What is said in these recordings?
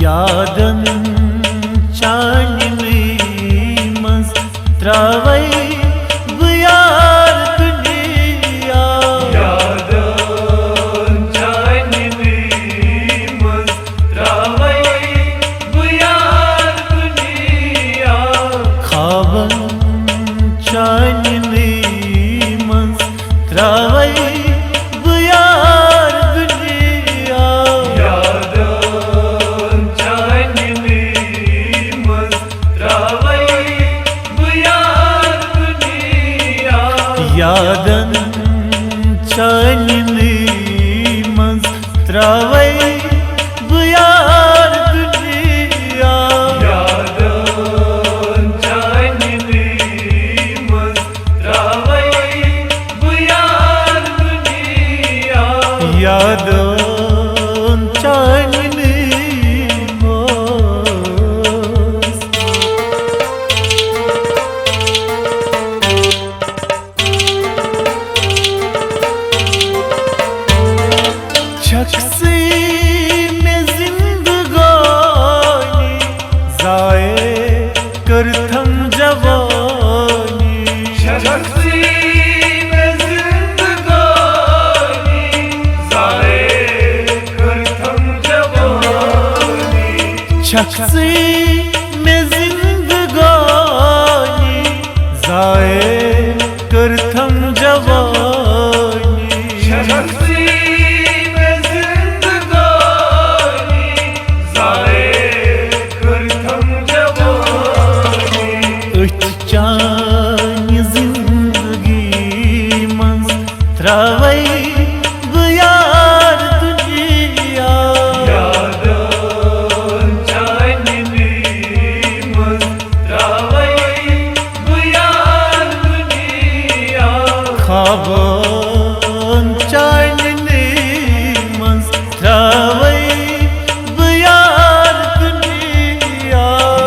यादन चांदनी मस त्रावै बुयार दुनिया यादन चांदनी मस त्रावै बुयार दुनिया खावन चांदनी मस त्रावै बुयार दुनिया यादन चांदनी मस त्रावै बुयार दुनिया यादन चांदनी मस त्रावै बुयार दुनिया यादन चांदनी मस त्रावै बुयार दुनिया यादन चांदनी मस शख्सी में जिंदगानी जाए करथम जवानी शख्सी में जिंदगानी जाए करथम जवानी शख्सी में जिंदगानी जाए करथम जवानी शख्सी में जिंदगानी जाए करथम जवानी अथ चानि जिंदगी मज त्रावै बुयार दुनिया यादन चांदनी मस त्रावै बुयार दुनिया खावन चांदनी मज त्रावै बुयार दुनिया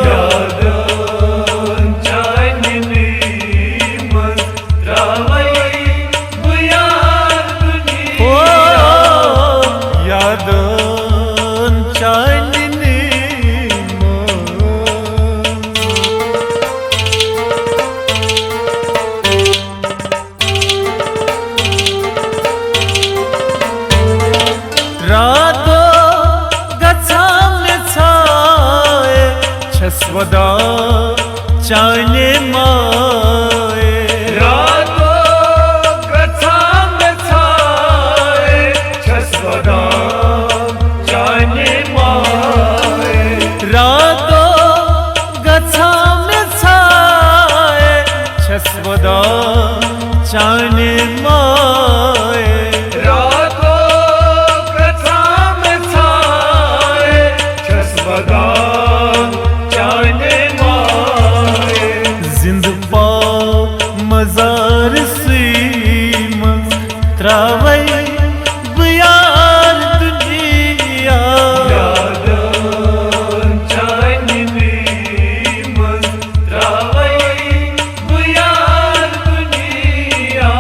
यादन चांदनी मस त्रावै बुयार ओ दुनिया यादन चांदनी मज रातो गच्छाम छाए छस्वदा चाने माए रातो गच्छाम छाए छस्वदा चाने माए रातो गच्छाम छाए छस्वदा चाने माए रातो गच्छाम छाए छस्वदा चाने माए जिंद पा मजार सीमन त्रावै बुयार दुनिया यादन चांदनी मस त्रावै बुयार दुनिया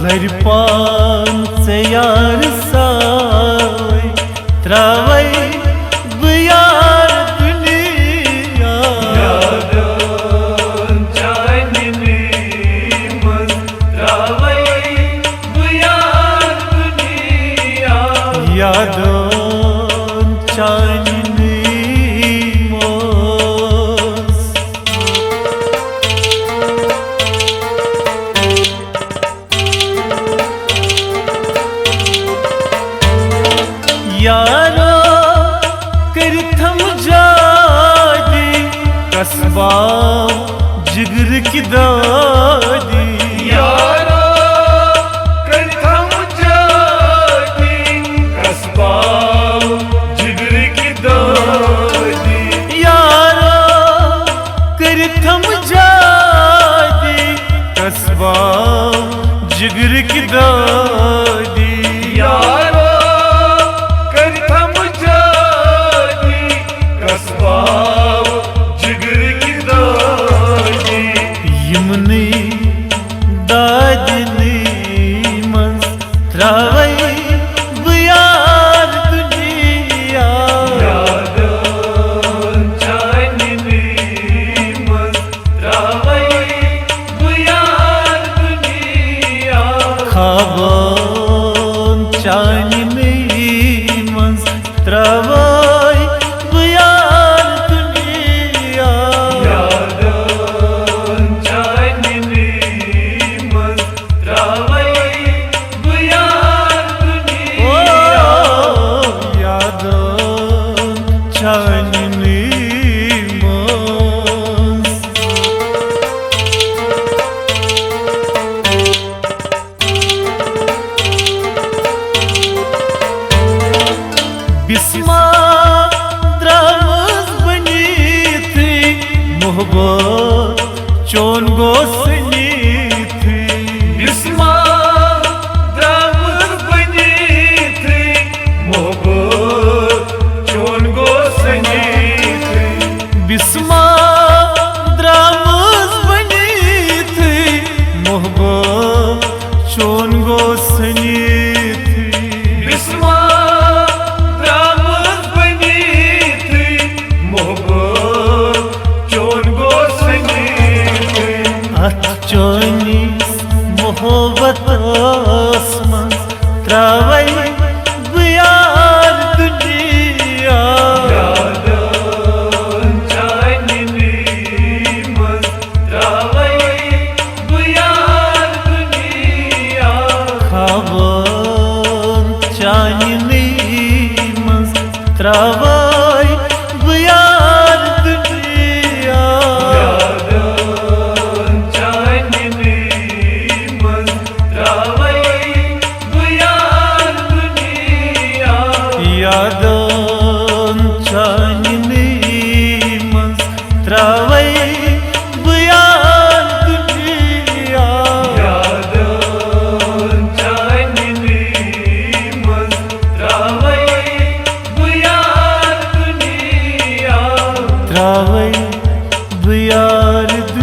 लरपान से यार साय त्रावै बुयार दुनिया यादन चांदनी मस त्रावै बुयार दुनिया यादन चांदनी मस यारो करथम जादी कसबा जिगर की दादी यारो करथम जाती कसबा जिगर की दादी यारो करथम जादी कसबा जिगर की दादी यारो करथम जाती कसबा जिगर की दादी यमनी दादनी मस त्रावै बुयार दुनिया यादन त्रावै बयार दुनिया यादन चांदनी मज त्रावै बयार दुनिया यादन चांदनी बिस्मा द्रामस बनी थी मोहब्बत चोन गोसनी थी बिस्मा द्रामस बनी थी मोहब्बत चोन गोसनी थी बिस्मा द्रामस बनी थी मोहब्बत चोन गोसनी थी बिस्मा चोनिस मोहब्बत मज त्रावै बयार दुनिया यादन चांदनी मज त्रावै बयार दुनिया खाबन चांदनी मज त्रावै बयार दुनिया यादन चांदनी मज त्रावै बयार दुनिया यादन चांदनी मज त्रावै बयार दुनिया त्रावै बयार दुनिया।